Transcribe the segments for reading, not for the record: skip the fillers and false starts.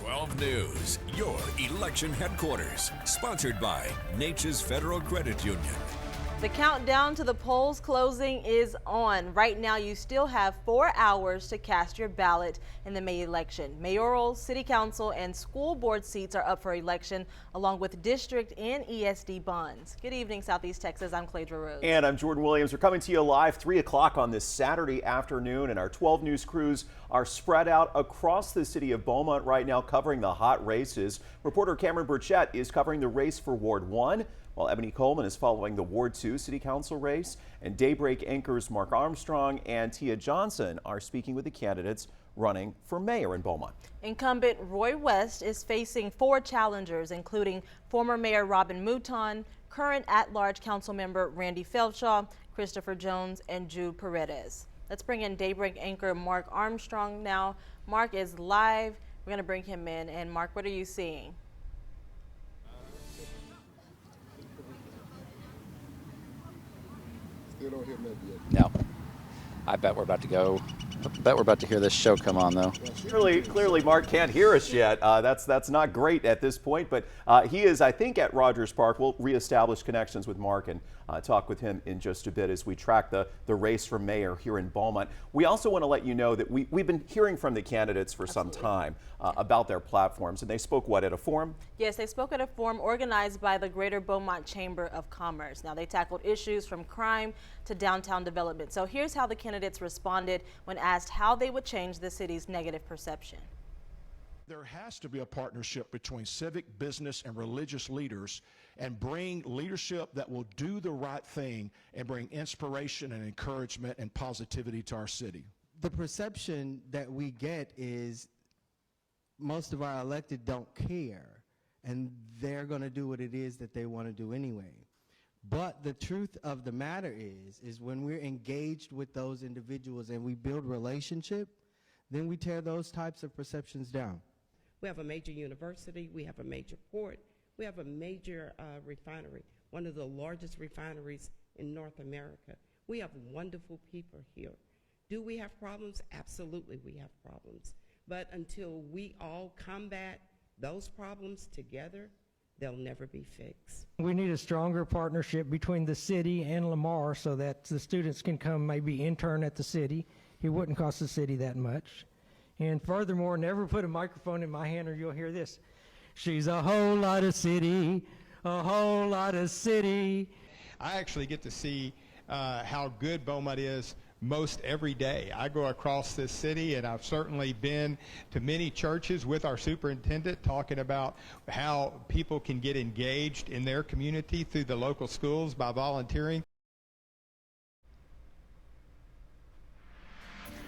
12 News, your election headquarters. Sponsored by Nature's Federal Credit Union. The countdown to the polls closing is on. Right now, you still have 4 hours to cast your ballot in the May election. Mayoral, city council, and school board seats are up for election, along with district and ESD bonds. Good evening, Southeast Texas. I'm Cladra Rose. And I'm Jordan Williams. We're coming to you live 3 o'clock on this Saturday afternoon, and our 12 News crews are spread out across the city of Beaumont right now, covering the hot races. Reporter Cameron Burchett is covering the race for Ward 1. While Ebony Coleman is following the Ward 2 City Council race, and Daybreak anchors Mark Armstrong and Tia Johnson are speaking with the candidates running for mayor in Beaumont. Incumbent Roy West is facing 4 challengers, including former Mayor Robin Mouton, current at-large council member Randy Felshaw, Christopher Jones, and Jude Paredes. Let's bring in Daybreak anchor Mark Armstrong now. Mark is live. We're going to bring him in. And Mark, what are you seeing? No. I bet we're about to go. I bet we're about to hear this show come on, though. Clearly, Mark can't hear us yet. That's not great at this point, but he is, I think, at Rogers Park. We'll reestablish connections with Mark and talk with him in just a bit as we track the race for mayor here in Beaumont. We also want to let you know that we've been hearing from the candidates for some time about their platforms, and they spoke, at a forum? Yes, they spoke at a forum organized by the Greater Beaumont Chamber of Commerce. Now, they tackled issues from crime to downtown development. So here's how the candidates responded when asked how they would change the city's negative perception. There has to be a partnership between civic, business, and religious leaders and bring leadership that will do the right thing and bring inspiration and encouragement and positivity to our city. The perception that we get is most of our elected don't care, and they're going to do what it is that they want to do anyway. But the truth of the matter is when we're engaged with those individuals and we build relationship, then we tear those types of perceptions down. We have a major university, we have a major port, we have a major refinery, one of the largest refineries in North America. We have wonderful people here. Do we have problems? Absolutely we have problems. But until we all combat those problems together, they'll never be fixed. We need a stronger partnership between the city and Lamar so that the students can come maybe intern at the city. It wouldn't cost the city that much. And furthermore, never put a microphone in my hand or you'll hear this. She's a whole lot of city, a whole lot of city. I actually get to see how good Beaumont is most every day. I go across this city, and I've certainly been to many churches with our superintendent talking about how people can get engaged in their community through the local schools by volunteering.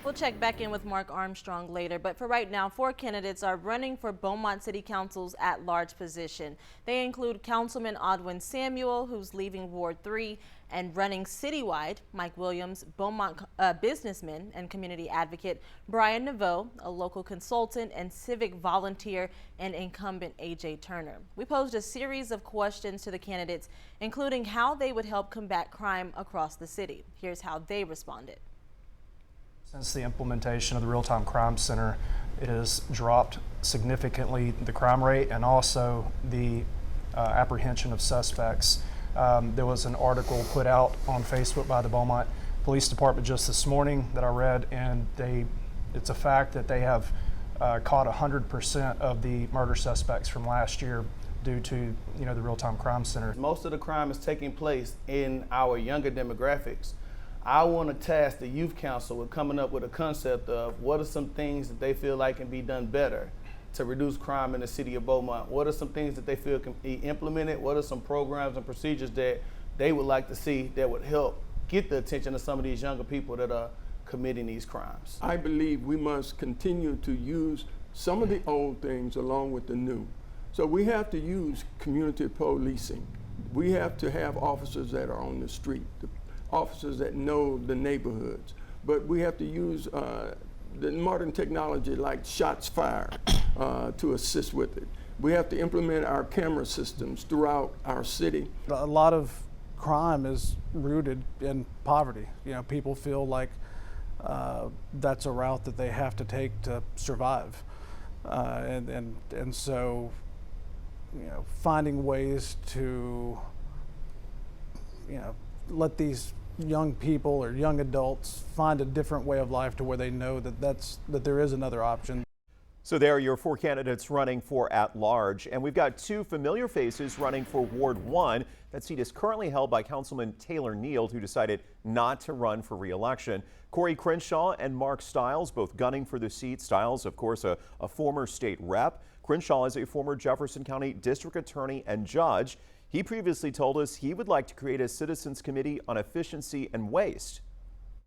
We'll check back in with Mark Armstrong later, but for right now, 4 candidates are running for Beaumont City Council's at-large position. They include Councilman Odwin Samuel, who's leaving Ward 3, and running citywide, Mike Williams, Beaumont businessman and community advocate, Brian Naveau, a local consultant and civic volunteer, and incumbent AJ Turner. We posed a series of questions to the candidates, including how they would help combat crime across the city. Here's how they responded. Since the implementation of the Real-Time Crime Center, it has dropped significantly the crime rate and also the apprehension of suspects. There was an article put out on Facebook by the Beaumont Police Department just this morning that I read, and it's a fact that they have caught 100% of the murder suspects from last year due to the Real-Time Crime Center. Most of the crime is taking place in our younger demographics. I want to task the Youth Council with coming up with a concept of what are some things that they feel like can be done better to reduce crime in the city of Beaumont. What are some things that they feel can be implemented? What are some programs and procedures that they would like to see that would help get the attention of some of these younger people that are committing these crimes? I believe we must continue to use some of the old things along with the new. So we have to use community policing. We have to have officers that are on the street, officers that know the neighborhoods, but we have to use the modern technology like shots fired to assist with it. We have to implement our camera systems throughout our city. A lot of crime is rooted in poverty. People feel like that's a route that they have to take to survive. and so, finding ways to, let these young people or young adults find a different way of life to where they know that there is another option. So there are your 4 candidates running for at-large, and we've got 2 familiar faces running for Ward 1. That seat is currently held by Councilman Taylor Neild, who decided not to run for re-election. Corey Crenshaw and Mark Stiles both gunning for the seat. Stiles, of course, a former state rep. Crenshaw is a former Jefferson County district attorney and judge. He previously told us he would like to create a citizens committee on efficiency and waste.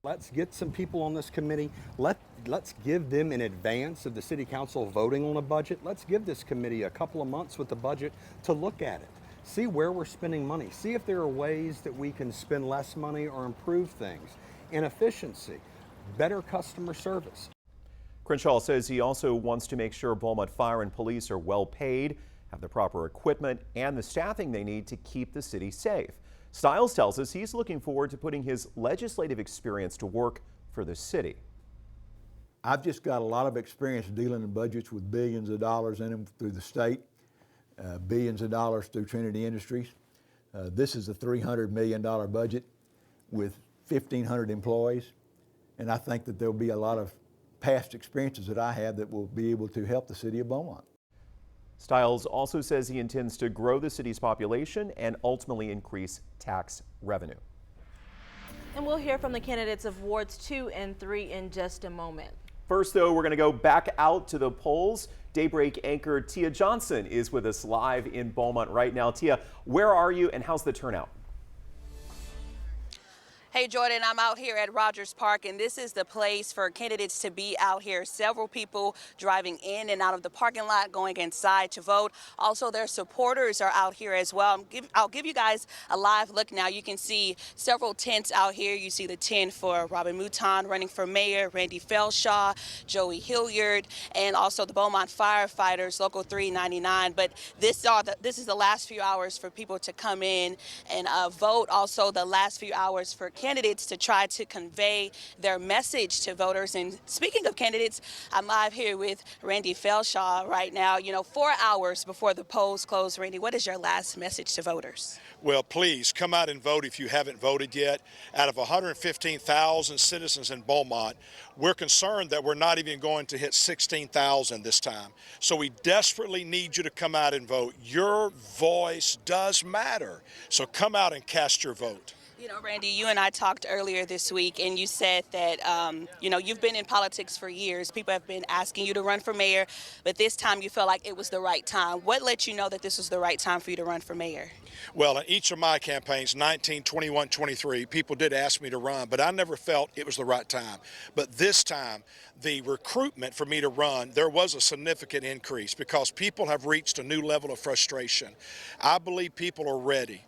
Let's get some people on this committee. Let's give them in advance of the city council voting on a budget. Let's give this committee a couple of months with the budget to look at it. See where we're spending money. See if there are ways that we can spend less money or improve things. In efficiency, better customer service. Crenshaw says he also wants to make sure Beaumont Fire and Police are well paid, have the proper equipment and the staffing they need to keep the city safe. Stiles tells us he's looking forward to putting his legislative experience to work for the city. I've just got a lot of experience dealing in budgets with billions of dollars in them through the state, billions of dollars through Trinity Industries. This is a $300 million budget with 1,500 employees, and I think that there'll be a lot of past experiences that I have that will be able to help the city of Beaumont. Stiles also says he intends to grow the city's population and ultimately increase tax revenue. And we'll hear from the candidates of Wards 2 and 3 in just a moment. First, though, we're going to go back out to the polls. Daybreak anchor Tia Johnson is with us live in Beaumont right now. Tia, where are you and how's the turnout? Hey Jordan, I'm out here at Rogers Park, and this is the place for candidates to be out here. Several people driving in and out of the parking lot, going inside to vote. Also, their supporters are out here as well. I'll give you guys a live look now. You can see several tents out here. You see the tent for Robin Mouton running for mayor, Randy Felshaw, Joey Hilliard, and also the Beaumont firefighters, Local 399. But this is the last few hours for people to come in and vote. Also, the last few hours for candidates to try to convey their message to voters. And speaking of candidates, I'm live here with Randy Felshaw right now. 4 hours before the polls close. Randy, what is your last message to voters? Well, please come out and vote if you haven't voted yet. Out of 115,000 citizens in Beaumont, we're concerned that we're not even going to hit 16,000 this time. So we desperately need you to come out and vote. Your voice does matter. So come out and cast your vote. Randy, you and I talked earlier this week, and you said that, you've been in politics for years. People have been asking you to run for mayor, but this time you felt like it was the right time. What let you know that this was the right time for you to run for mayor? Well, in each of my campaigns, 19, 21, 23, people did ask me to run, but I never felt it was the right time. But this time, the recruitment for me to run, there was a significant increase because people have reached a new level of frustration. I believe people are ready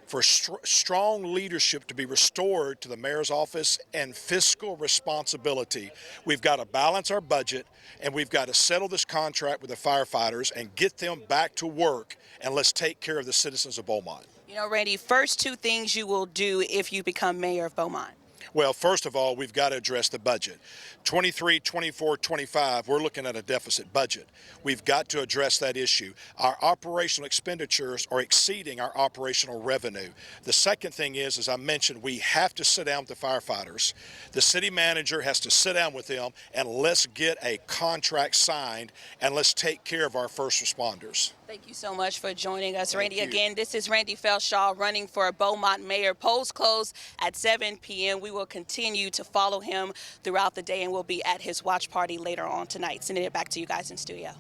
for strong leadership to be restored to the mayor's office and fiscal responsibility. We've got to balance our budget, and we've got to settle this contract with the firefighters and get them back to work, and let's take care of the citizens of Beaumont. Randy, first 2 things you will do if you become mayor of Beaumont. Well, first of all, we've got to address the budget. 23, 24, 25, we're looking at a deficit budget. We've got to address that issue. Our operational expenditures are exceeding our operational revenue. The second thing is, as I mentioned, we have to sit down with the firefighters. The city manager has to sit down with them, and let's get a contract signed, and let's take care of our first responders. Thank you so much for joining us, Randy. Again, this is Randy Felshaw running for Beaumont mayor. Polls close at 7 p.m. We will continue to follow him throughout the day, and we'll be at his watch party later on tonight. Sending it back to you guys in studio.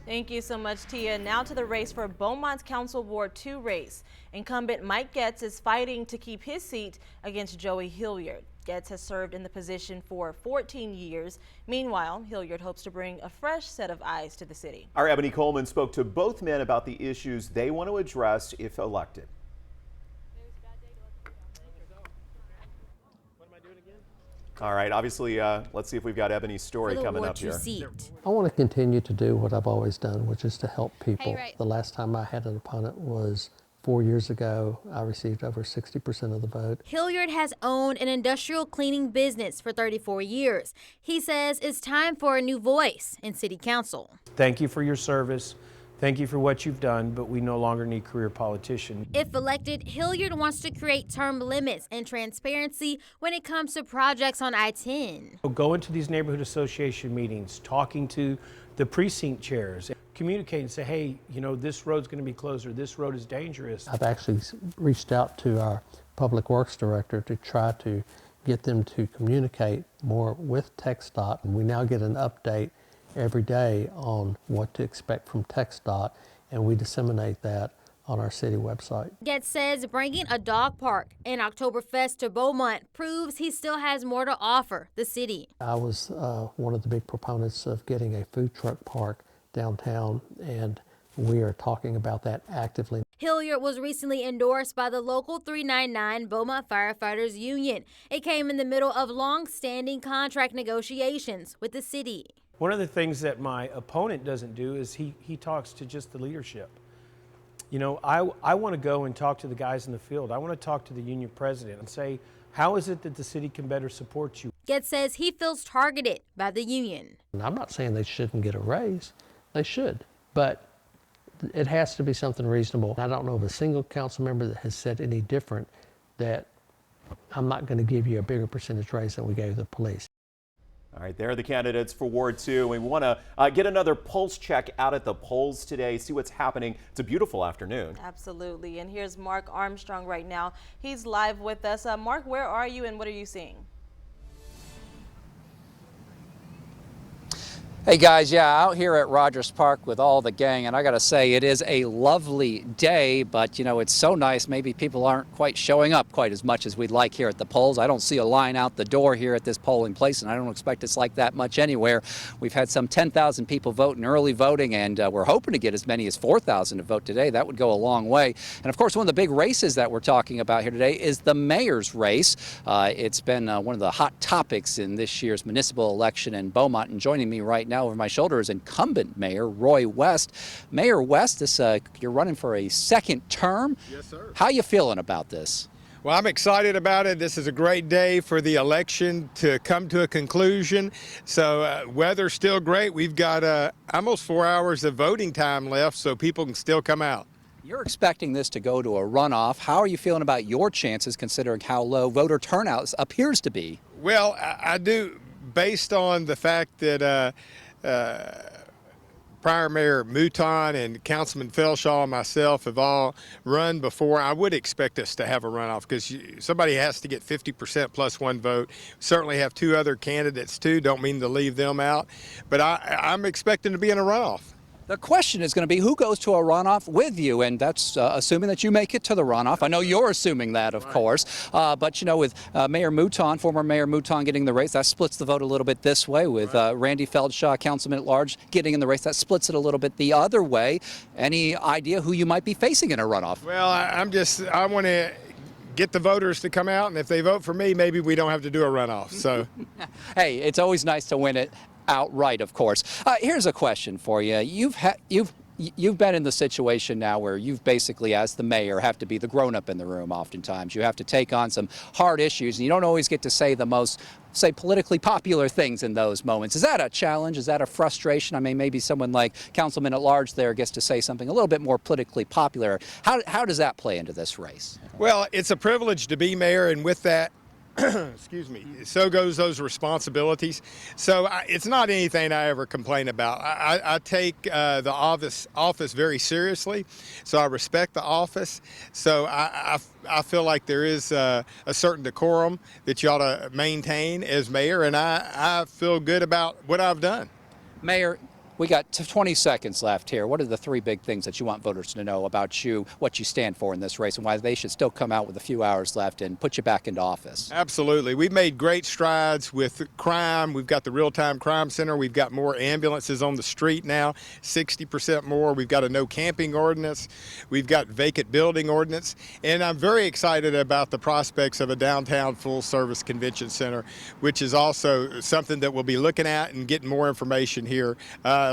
Thank you so much, Tia. Now to the race for Beaumont's Council Ward 2 race. Incumbent Mike Getz is fighting to keep his seat against Joey Hilliard. Getz has served in the position for 14 years. Meanwhile, Hilliard hopes to bring a fresh set of eyes to the city. Our Ebony Coleman spoke to both men about the issues they want to address if elected. All right, obviously, let's see if we've got Ebony's story coming up here. I want to continue to do what I've always done, which is to help people. The last time I had an opponent was 4 years ago, I received over 60% of the vote. Hilliard has owned an industrial cleaning business for 34 years. He says it's time for a new voice in City Council. Thank you for your service. Thank you for what you've done, but we no longer need career politicians. If elected, Hilliard wants to create term limits and transparency when it comes to projects on I-10. Go into these neighborhood association meetings, talking to the precinct chairs, communicate and say, hey, you know, this road's going to be closed or this road is dangerous. I've actually reached out to our Public Works Director to try to get them to communicate more with TxDOT. And we now get an update every day on what to expect from TxDOT, and we disseminate that on our city website. Getz says bringing a dog park and Oktoberfest to Beaumont proves he still has more to offer the city. I was one of the big proponents of getting a food truck park downtown, and we are talking about that actively. Hilliard was recently endorsed by the Local 399 Beaumont Firefighters Union. It came in the middle of long-standing contract negotiations with the city. One of the things that my opponent doesn't do is he talks to just the leadership. You know, I want to go and talk to the guys in the field. I want to talk to the union president and say, how is it that the city can better support you? Getz says he feels targeted by the union. And I'm not saying they shouldn't get a raise. They should, but it has to be something reasonable. I don't know of a single council member that has said any different, that I'm not going to give you a bigger percentage raise than we gave the police. All right, there are the candidates for Ward 2. We want to get another pulse check out at the polls today, see what's happening. It's a beautiful afternoon. Absolutely. And here's Mark Armstrong right now. He's live with us. Mark, where are you and what are you seeing? Hey guys, yeah, out here at Rogers Park with all the gang, and I gotta say it is a lovely day, but you know, it's so nice. Maybe people aren't quite showing up quite as much as we'd like here at the polls. I don't see a line out the door here at this polling place, and I don't expect it's like that much anywhere. We've had some 10,000 people vote in early voting, and we're hoping to get as many as 4,000 to vote today. That would go a long way. And of course, one of the big races that we're talking about here today is the mayor's race. It's been one of the hot topics in this year's municipal election in Beaumont, and joining me right now over my shoulder is incumbent Mayor Roy West. Mayor West, you're running for a second term. Yes, sir. How you feeling about this? Well, I'm excited about it. This is a great day for the election to come to a conclusion. So weather's still great. We've got almost 4 hours of voting time left, so people can still come out. You're expecting this to go to a runoff. How are you feeling about your chances considering how low voter turnout appears to be? Well, I do, based on the fact that Prior Mayor Mouton and Councilman Felshaw and myself have all run before. I would expect us to have a runoff because somebody has to get 50% plus one vote. We certainly have two other candidates too. Don't mean to leave them out, but I'm expecting to be in a runoff. The question is going to be who goes to a runoff with you, and that's assuming that you make it to the runoff. I know you're assuming that, of course, but you know, with Mayor Mouton, former Mayor Mouton getting the race, that splits the vote a little bit this way. With Randy Feldshaw, Councilman at Large, getting in the race, that splits it a little bit the other way. Any idea who you might be facing in a runoff? Well, I want to get the voters to come out, and if they vote for me, maybe we don't have to do a runoff. So, hey, it's always nice to win it outright, of course. Here's a question for you. You've been in the situation now where you've basically, as the mayor, have to be the grown-up in the room oftentimes. You have to take on some hard issues, and you don't always get to say the most, say, politically popular things in those moments. Is that a challenge? Is that a frustration? I mean, maybe someone like Councilman at Large there gets to say something a little bit more politically popular. How does that play into this race? Well, it's a privilege to be mayor, and with that, excuse me, so goes those responsibilities. So it's not anything I ever complain about. I take the office very seriously, so I respect the office. So I feel like there is a certain decorum that you ought to maintain as mayor, and I feel good about what I've done. Mayor, we got 20 seconds left here. What are the three big things that you want voters to know about you, what you stand for in this race, and why they should still come out with a few hours left and put you back into office? Absolutely. We've made great strides with crime. We've got the real-time crime center. We've got more ambulances on the street now, 60% more. We've got a no camping ordinance. We've got vacant building ordinance. And I'm very excited about the prospects of a downtown full-service convention center, which is also something that we'll be looking at and getting more information here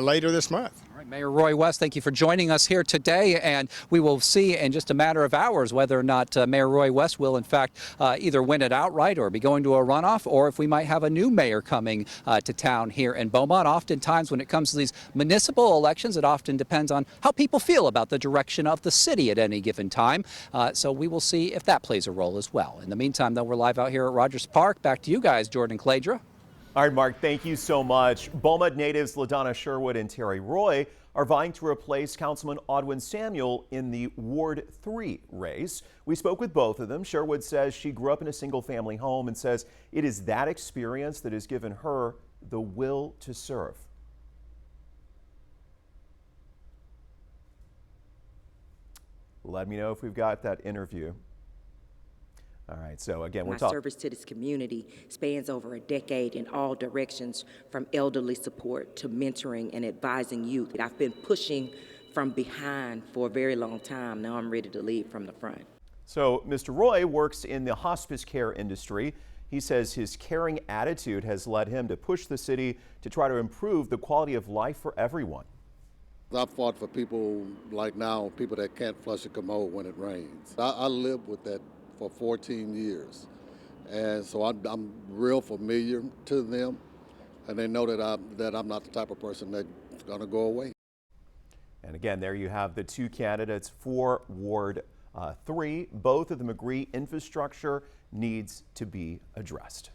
later this month. All right, Mayor Roy West, thank you for joining us here today, and we will see in just a matter of hours whether or not Mayor Roy West will in fact either win it outright or be going to a runoff, or if we might have a new mayor coming to town here in Beaumont. Oftentimes when it comes to these municipal elections, it often depends on how people feel about the direction of the city at any given time. So we will see if that plays a role as well. In the meantime, though, we're live out here at Rogers Park. Back to you guys, Jordan Cladra. All right, Mark, thank you so much. Beaumont natives LaDonna Sherwood and Terry Roy are vying to replace Councilman Audwin Samuel in the Ward 3 race. We spoke with both of them. Sherwood says she grew up in a single-family home and says it is that experience that has given her the will to serve. Let me know if we've got that interview. All right, so again, we're talking. My service to this community spans over a decade in all directions, from elderly support to mentoring and advising youth. I've been pushing from behind for a very long time. Now I'm ready to lead from the front. So Mr. Roy works in the hospice care industry. He says his caring attitude has led him to push the city to try to improve the quality of life for everyone. I've fought for people like now, people that can't flush a commode when it rains. I lived with that for 14 years. And so I'm real familiar to them, and they know that I'm not the type of person that's gonna go away. And again, there you have the two candidates for Ward 3. Both of them agree infrastructure needs to be addressed.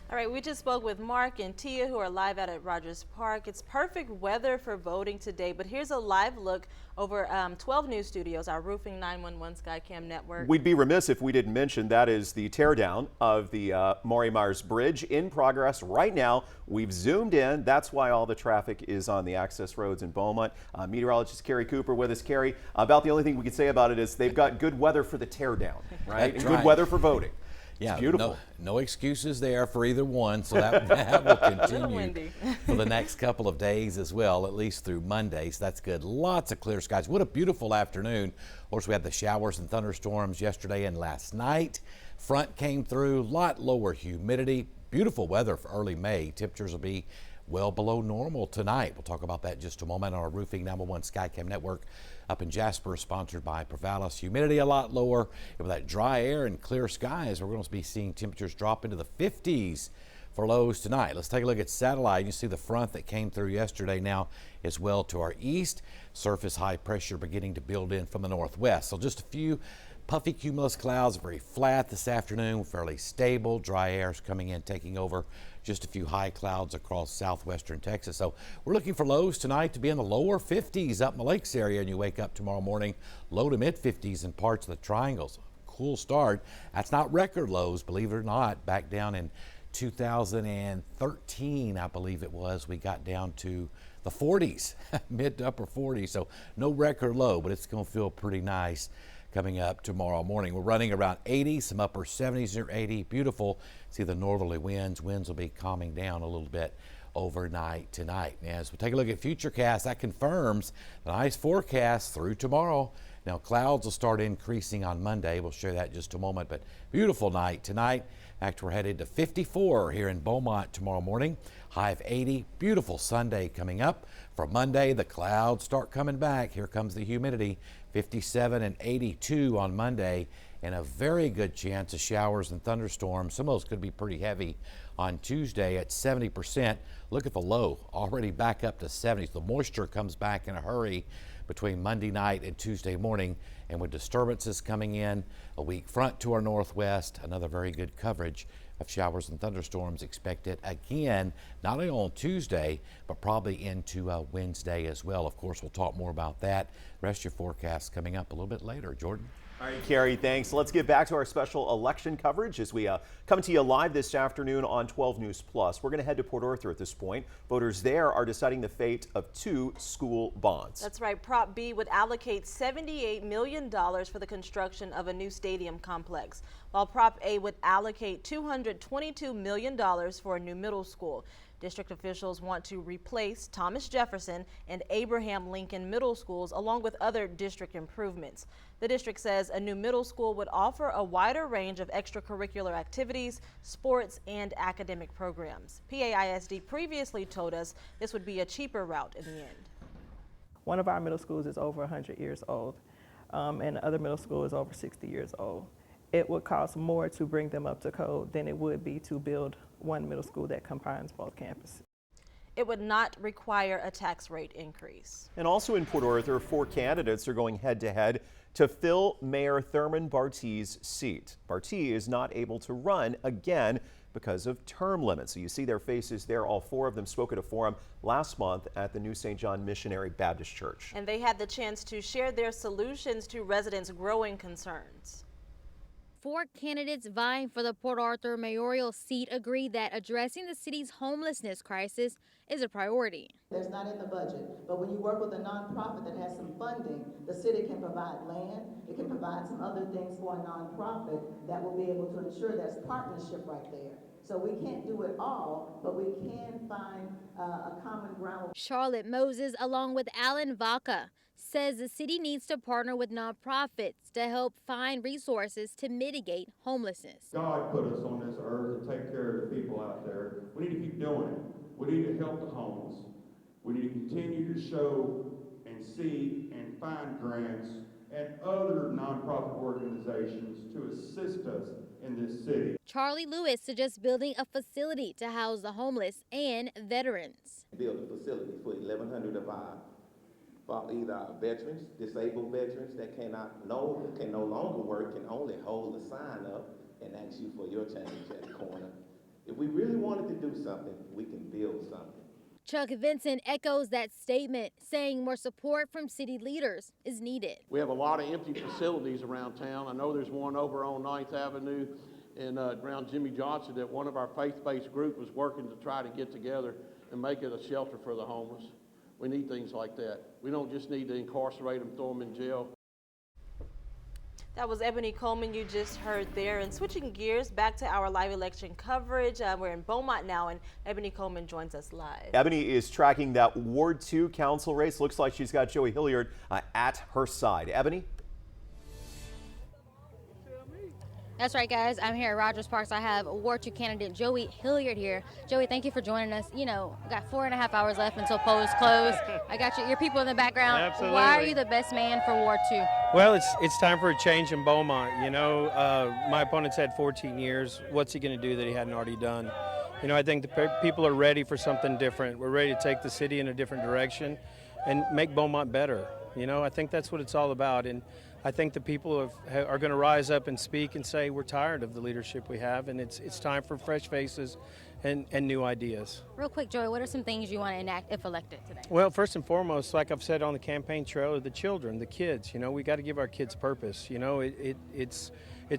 All right, we just spoke with Mark and Tia, who are live out at Rogers Park. It's perfect weather for voting today, but here's a live look over 12 News Studios, our Roofing 911 Skycam network. We'd be remiss if we didn't mention that is the teardown of the Maury Myers Bridge in progress right now. We've zoomed in. That's why all the traffic is on the access roads in Beaumont. Meteorologist Carrie Cooper with us. Carrie, about the only thing we can say about it is they've got good weather for the teardown, right? And good weather for voting. Yeah, it's beautiful. No excuses there for either one, so that will continue for the next couple of days as well, at least through Monday, so that's good. Lots of clear skies. What a beautiful afternoon. Of course, we had the showers and thunderstorms yesterday and last night. Front came through, lot lower humidity. Beautiful weather for early May. Temperatures will be well below normal tonight. We'll talk about that in just a moment on our Roofing 911 Skycam network up in Jasper, sponsored by Provalis. Humidity a lot lower. With that dry air and clear skies, we're going to be seeing temperatures drop into the 50s for lows tonight. Let's take a look at satellite. You see the front that came through yesterday now as well to our east. Surface high pressure beginning to build in from the northwest. So just a few puffy cumulus clouds, very flat this afternoon, fairly stable. Dry air is coming in, taking over. Just a few high clouds across southwestern Texas. So we're looking for lows tonight to be in the lower 50s up in the lakes area, and you wake up tomorrow morning low to mid 50s in parts of the triangles. Cool start. That's not record lows, believe it or not. Back down in 2013, I believe it was, we got down to the 40s, mid to upper 40s. So no record low, but it's going to feel pretty nice coming up tomorrow morning. We're running around 80, some upper 70s near 80. Beautiful. See the northerly winds. Winds will be calming down a little bit overnight tonight. And as we take a look at Futurecast, that confirms the nice forecast through tomorrow. Now clouds will start increasing on Monday. We'll share that in just a moment, but beautiful night tonight. In fact, we're headed to 54 here in Beaumont tomorrow morning. High of 80. Beautiful Sunday coming up. For Monday, the clouds start coming back. Here comes the humidity. 57 and 82 on Monday, and a very good chance of showers and thunderstorms. Some of those could be pretty heavy on Tuesday at 70%. Look at the low, already back up to 70s. The moisture comes back in a hurry between Monday night and Tuesday morning, and with disturbances coming in, a weak front to our northwest, another very good coverage of showers and thunderstorms expected again, not only on Tuesday, but probably into Wednesday as well. Of course, we'll talk more about that. Rest of your forecast coming up a little bit later. Jordan. All right, Carrie, thanks. Let's get back to our special election coverage as we come to you live this afternoon on 12 News Plus. We're going to head to Port Arthur at this point. Voters there are deciding the fate of 2 school bonds. That's right. Prop B would allocate $78 million for the construction of a new stadium complex, while Prop A would allocate $222 million for a new middle school. District officials want to replace Thomas Jefferson and Abraham Lincoln middle schools along with other district improvements. The district says a new middle school would offer a wider range of extracurricular activities, sports, and academic programs. PAISD previously told us this would be a cheaper route in the end. One of our middle schools is over 100 years old, and the other middle school is over 60 years old. It would cost more to bring them up to code than it would be to build one middle school that combines both campuses. It would not require a tax rate increase. And also in Port Arthur, 4 candidates are going head-to-head to fill Mayor Thurman Bartee's seat. Bartee is not able to run again because of term limits. So you see their faces there. All 4 of them spoke at a forum last month at the New St. John Missionary Baptist Church. And they had the chance to share their solutions to residents' growing concerns. 4 candidates vying for the Port Arthur mayoral seat agree that addressing the city's homelessness crisis is a priority. That's not in the budget, but when you work with a nonprofit that has some funding, the city can provide land, it can provide some other things for a nonprofit that will be able to ensure there's partnership right there. So we can't do it all, but we can find a common ground. Charlotte Moses, along with Alan Vaca, says the city needs to partner with nonprofits to help find resources to mitigate homelessness. God put us on this earth to take care of the people out there. We need to keep doing it. We need to help the homeless. We need to continue to show and see and find grants and other nonprofit organizations to assist us in this city. Charlie Lewis suggests building a facility to house the homeless and veterans. Build a facility for 1,100 of our either our veterans, disabled veterans that can no longer work, can only hold a sign up and ask you for your change at the corner. If we really wanted to do something, we can build something. Chuck Vincent echoes that statement, saying more support from city leaders is needed. We have a lot of empty facilities around town. I know there's one over on 9th Avenue and around Jimmy Johnson that one of our faith-based group was working to try to get together and make it a shelter for the homeless. We need things like that. We don't just need to incarcerate them, throw them in jail. That was Ebony Coleman you just heard there. And switching gears back to our live election coverage, we're in Beaumont now, and Ebony Coleman joins us live. Ebony is tracking that Ward 2 council race. Looks like she's got Joey Hilliard at her side. Ebony? That's right, guys. I'm here at Rogers Park. I have Ward 2 candidate Joey Hilliard here. Joey, thank you for joining us. You know, got 4.5 hours left until polls close. I got your people in the background. Absolutely. Why are you the best man for Ward 2? Well, it's time for a change in Beaumont. You know, my opponent's had 14 years. What's he going to do that he hadn't already done? You know, I think the people are ready for something different. We're ready to take the city in a different direction and make Beaumont better. You know, I think that's what it's all about. And I think the people are going to rise up and speak and say we're tired of the leadership we have, and it's time for fresh faces and new ideas. Real quick, Joey, what are some things you want to enact if elected today? Well, first and foremost, like I've said on the campaign trail, the children, the kids. You know, we got to give our kids purpose. You know, it's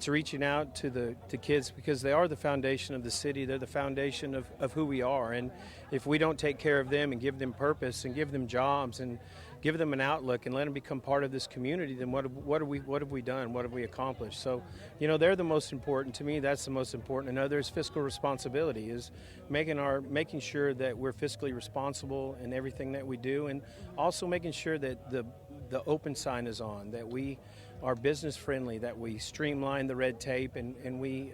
reaching out to the kids because they are the foundation of the city. They're the foundation of who we are, and if we don't take care of them and give them purpose and give them jobs and give them an outlook and let them become part of this community, then what have we done? What have we accomplished? So, you know, they're the most important. To me, that's the most important. Another is fiscal responsibility, is making sure that we're fiscally responsible in everything that we do, and also making sure that the open sign is on, that we are business friendly, that we streamline the red tape, and we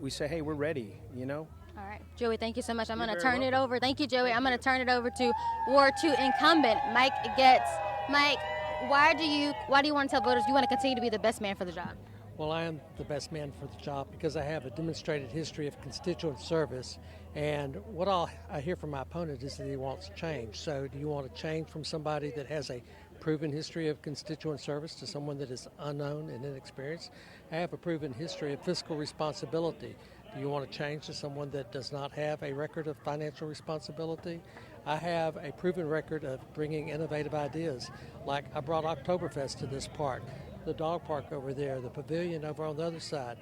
say, hey, we're ready, you know? All right, Joey, thank you so much. I'm going to turn it over. Thank you, Joey. I'm going to turn it over to Ward 2 incumbent Mike Getz. Mike, why do you want to tell voters you want to continue to be the best man for the job? Well, I am the best man for the job because I have a demonstrated history of constituent service. And what I hear from my opponent is that he wants change. So do you want to change from somebody that has a proven history of constituent service to someone that is unknown and inexperienced? I have a proven history of fiscal responsibility. Do you want to change to someone that does not have a record of financial responsibility? I have a proven record of bringing innovative ideas. Like I brought Oktoberfest to this park, the dog park over there, the pavilion over on the other side.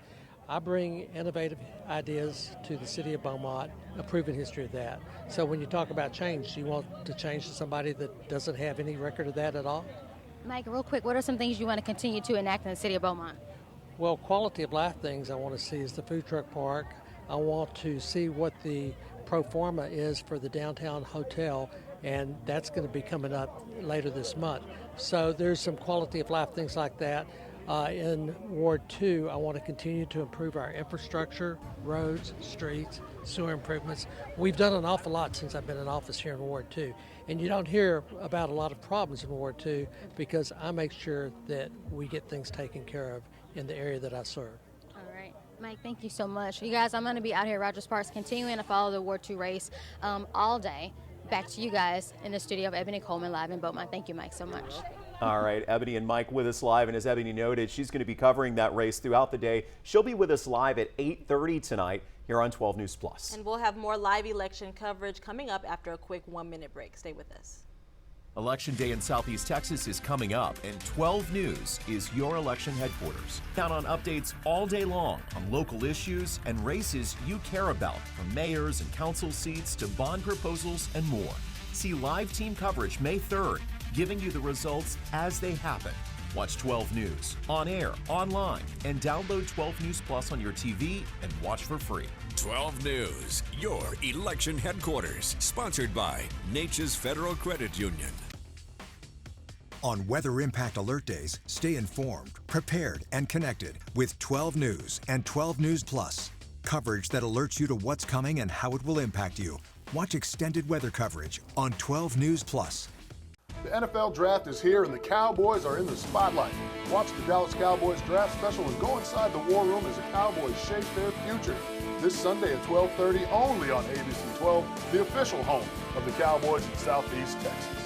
I bring innovative ideas to the city of Beaumont, a proven history of that. So when you talk about change, do you want to change to somebody that doesn't have any record of that at all? Mike, real quick, what are some things you want to continue to enact in the city of Beaumont? Well, quality of life things I want to see is the food truck park. I want to see what the pro forma is for the downtown hotel, and that's going to be coming up later this month. So there's some quality of life things like that. In Ward 2, I want to continue to improve our infrastructure, roads, streets, sewer improvements. We've done an awful lot since I've been in office here in Ward 2. And you don't hear about a lot of problems in Ward 2 because I make sure that we get things taken care of in the area that I serve. All right. Mike, thank you so much. You guys, I'm going to be out here at Rogers Park continuing to follow the Ward 2 race all day. Back to you guys in the studio of Ebony Coleman live in Beaumont. Thank you, Mike, so much. All right, Ebony and Mike with us live, and as Ebony noted, she's going to be covering that race throughout the day. She'll be with us live at 8:30 tonight here on 12 News Plus. And we'll have more live election coverage coming up after a quick 1-minute break. Stay with us. Election Day in Southeast Texas is coming up, and 12 News is your election headquarters. Count on updates all day long on local issues and races you care about, from mayors and council seats to bond proposals and more. See live team coverage May 3rd, giving you the results as they happen. Watch 12 News on air, online, and download 12 News Plus on your TV and watch for free. 12 News, your election headquarters, sponsored by Nature's Federal Credit Union. On Weather Impact Alert Days, stay informed, prepared, and connected with 12 News and 12 News Plus. Coverage that alerts you to what's coming and how it will impact you. Watch extended weather coverage on 12 News Plus. The NFL Draft is here and the Cowboys are in the spotlight. Watch the Dallas Cowboys Draft Special and go inside the war room as the Cowboys shape their future. This Sunday at 12:30 only on ABC 12, the official home of the Cowboys in Southeast Texas.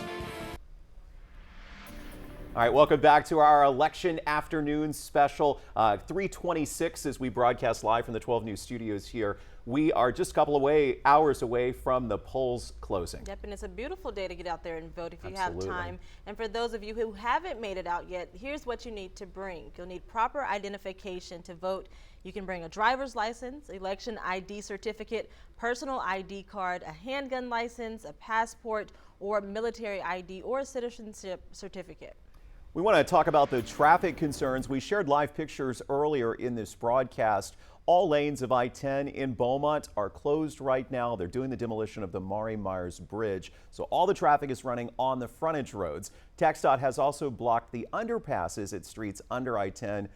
All right, welcome back to our election afternoon special, 3:26 as we broadcast live from the 12 News studios here. We are just a couple of hours away from the polls closing. Yep, and it's a beautiful day to get out there and vote if you Absolutely. have time. And for those of you who haven't made it out yet, here's what you need to bring. You'll need proper identification to vote. You can bring a driver's license, election ID certificate, personal ID card, a handgun license, a passport, or military ID or a citizenship certificate. We want to talk about the traffic concerns. We shared live pictures earlier in this broadcast. All lanes of I-10 in Beaumont are closed right now. They're doing the demolition of the Maury Myers Bridge, so all the traffic is running on the frontage roads. TxDOT has also blocked the underpasses at streets under I-10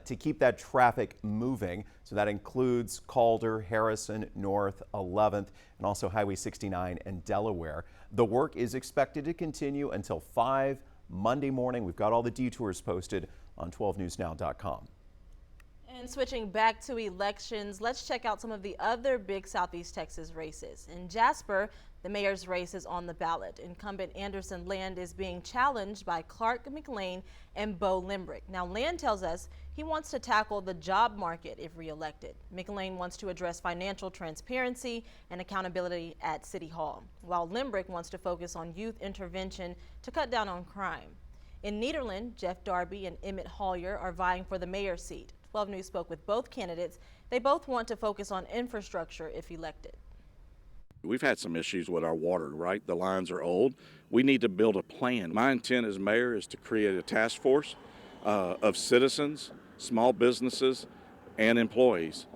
to keep that traffic moving. So that includes Calder, Harrison, North, 11th, and also Highway 69 and Delaware. The work is expected to continue until 5 Monday morning. We've got all the detours posted on 12newsnow.com. And switching back to elections, let's check out some of the other big Southeast Texas races. In Jasper, the mayor's race is on the ballot. Incumbent Anderson Land is being challenged by Clark McLean and Bo Limbrick. Now, Land tells us he wants to tackle the job market if reelected. McLean wants to address financial transparency and accountability at City Hall, while Limbrick wants to focus on youth intervention to cut down on crime. In Nederland, Jeff Darby and Emmett Hollier are vying for the mayor's seat. 12 News spoke with both candidates. They both want to focus on infrastructure if elected. We've had some issues with our water, right? The lines are old. We need to build a plan. My intent as mayor is to create a task force of citizens, small businesses, and employees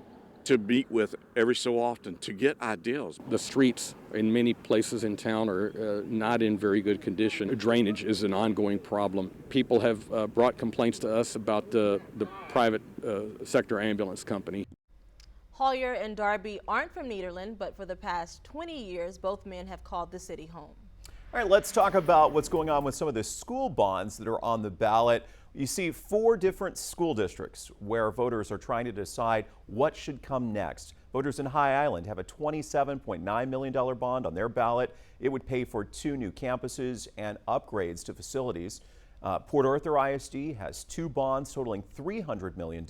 to meet with every so often to get ideas. The streets in many places in town are not in very good condition. Drainage is an ongoing problem. People have brought complaints to us about the private sector ambulance company. Hollier and Darby aren't from Nederland, but for the past 20 years, both men have called the city home. All right, let's talk about what's going on with some of the school bonds that are on the ballot. You see 4 different school districts where voters are trying to decide what should come next. Voters in High Island have a $27.9 million bond on their ballot. It would pay for 2 new campuses and upgrades to facilities. Port Arthur ISD has 2 bonds totaling $300 million.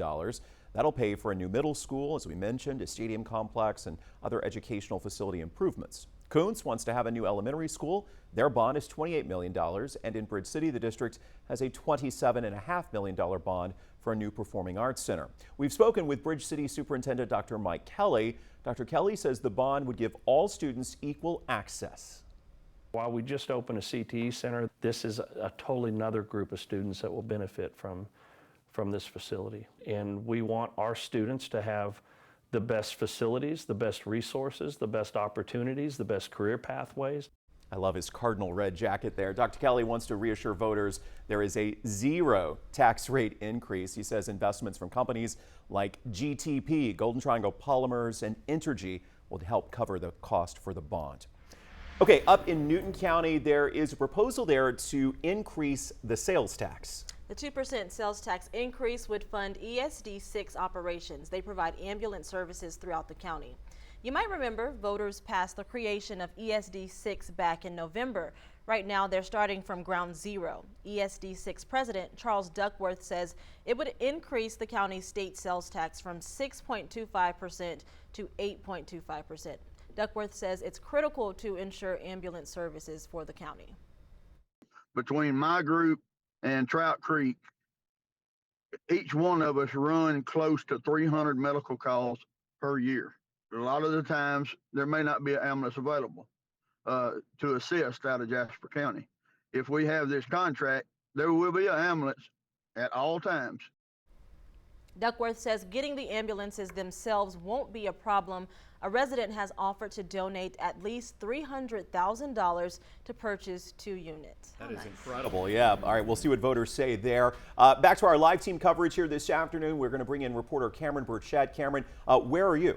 That'll pay for a new middle school, as we mentioned, a stadium complex, and other educational facility improvements. Coons wants to have a new elementary school. Their bond is $28 million, and in Bridge City, the district has a $27.5 million bond for a new performing arts center. We've spoken with Bridge City Superintendent Dr. Mike Kelly. Dr. Kelly says the bond would give all students equal access. While we just opened a CTE center, this is a totally another group of students that will benefit from this facility. And we want our students to have the best facilities, the best resources, the best opportunities, the best career pathways. I love his cardinal red jacket there. Dr. Kelly wants to reassure voters there is a 0 tax rate increase. He says investments from companies like GTP, Golden Triangle Polymers, and Entergy will help cover the cost for the bond. Okay, up in Newton County, there is a proposal there to increase the sales tax. The 2% sales tax increase would fund ESD 6 operations. They provide ambulance services throughout the county. You might remember voters passed the creation of ESD 6 back in November. Right now, they're starting from ground zero. ESD 6 President Charles Duckworth says it would increase the county's state sales tax from 6.25% to 8.25%. Duckworth says it's critical to ensure ambulance services for the county. Between my group and Trout Creek, each one of us run close to 300 medical calls per year. A lot of the times there may not be an ambulance available to assist out of Jasper County. If we have this contract, there will be an ambulance at all times. Duckworth says getting the ambulances themselves won't be a problem. A resident has offered to donate at least $300,000 to purchase 2 units. That is incredible. Yeah. All right. We'll see what voters say there. Back to our live team coverage here this afternoon. We're going to bring in reporter Cameron Burchett. Cameron, where are you?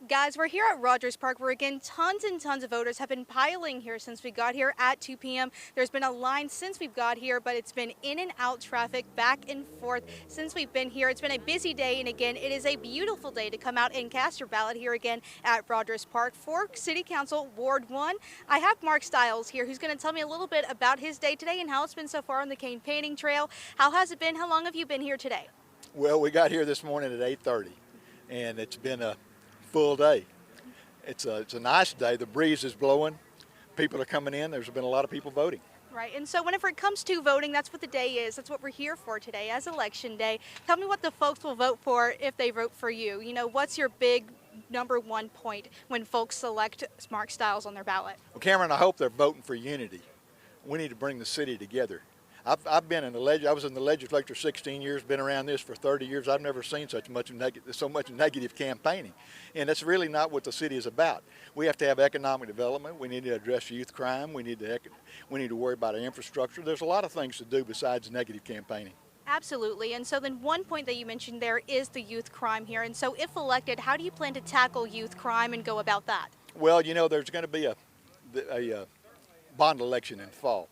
Guys, we're here at Rogers Park where, again, tons and tons of voters have been piling here since we got here at 2 p.m. There's been a line since we've got here, but it's been in and out traffic back and forth since we've been here. It's been a busy day, and again, it is a beautiful day to come out and cast your ballot here again at Rogers Park for City Council Ward 1. I have Mark Stiles here, who's going to tell me a little bit about his day today and how it's been so far on the campaigning trail. How has it been? How long have you been here today? Well, we got here this morning at 8:30, and it's been a full day. It's a nice day. The breeze is blowing. People are coming in. There's been a lot of people voting. Right, and so whenever it comes to voting, that's what the day is. That's what we're here for today as Election Day. Tell me what the folks will vote for if they vote for you. You know, what's your big #1 point when folks select Mark Stiles on their ballot? Well, Cameron, I hope they're voting for unity. We need to bring the city together. I've been in the I was in the legislature 16 years, been around this for 30 years. I've never seen so much negative campaigning, and that's really not what the city is about. We have to have economic development. We need to address youth crime. We need to worry about our infrastructure. There's a lot of things to do besides negative campaigning. Absolutely, and so then one point that you mentioned there is the youth crime here. And so if elected, how do you plan to tackle youth crime and go about that? Well, you know, there's going to be a bond election in fall.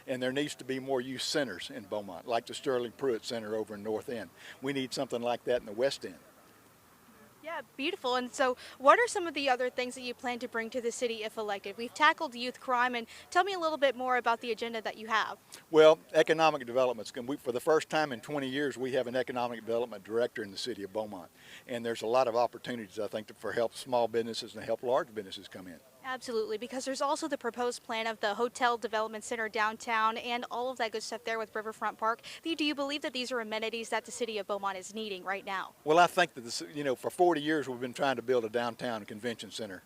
And there needs to be more youth centers in Beaumont, like the Sterling Pruitt Center over in North End. We need something like that in the West End. Yeah, beautiful. And so what are some of the other things that you plan to bring to the city if elected? We've tackled youth crime, and tell me a little bit more about the agenda that you have. Well, economic development. For the first time in 20 years, we have an economic development director in the city of Beaumont. And there's a lot of opportunities, I think, for help small businesses and help large businesses come in. Absolutely, because there's also the proposed plan of the hotel development center downtown and all of that good stuff there with Riverfront Park. Do you believe that these are amenities that the city of Beaumont is needing right now? Well, I think that for 40 years we've been trying to build a downtown convention center,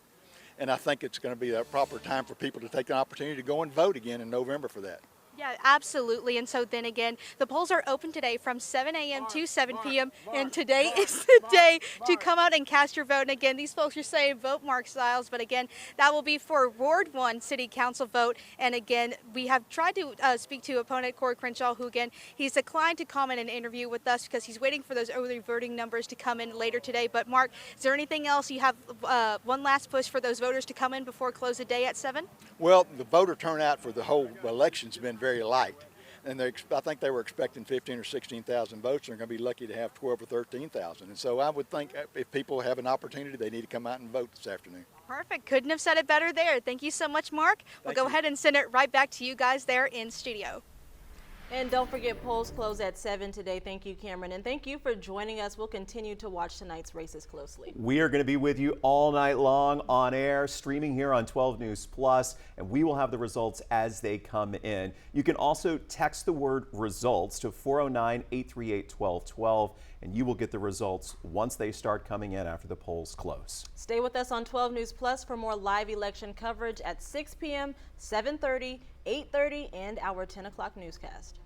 and I think it's going to be a proper time for people to take the opportunity to go and vote again in November for that. Yeah, absolutely. And so then again, the polls are open today from 7 a.m. to 7 p.m. And today is the day to come out and cast your vote. And again, these folks are saying vote Mark Stiles. But again, that will be for Ward 1 City Council vote. And again, we have tried to speak to opponent Corey Crenshaw, who again, he's declined to comment and interview with us because he's waiting for those early voting numbers to come in later today. But Mark, is there anything else you have one last push for those voters to come in before close of day at 7? Well, the voter turnout for the whole election's been very light, and I think they were expecting 15 or 16,000 votes. They're going to be lucky to have 12 or 13,000. And so I would think if people have an opportunity, they need to come out and vote this afternoon. Perfect. Couldn't have said it better there. Thank you so much, Mark. We'll go ahead and send it right back to you guys there in studio. And don't forget, polls close at 7 today. Thank you, Cameron. And thank you for joining us. We'll continue to watch tonight's races closely. We are going to be with you all night long on air, streaming here on 12 News Plus, and we will have the results as they come in. You can also text the word results to 409-838-1212, and you will get the results once they start coming in after the polls close. Stay with us on 12 News Plus for more live election coverage at 6 p.m., 7:30, 8:30, and our 10 o'clock newscast.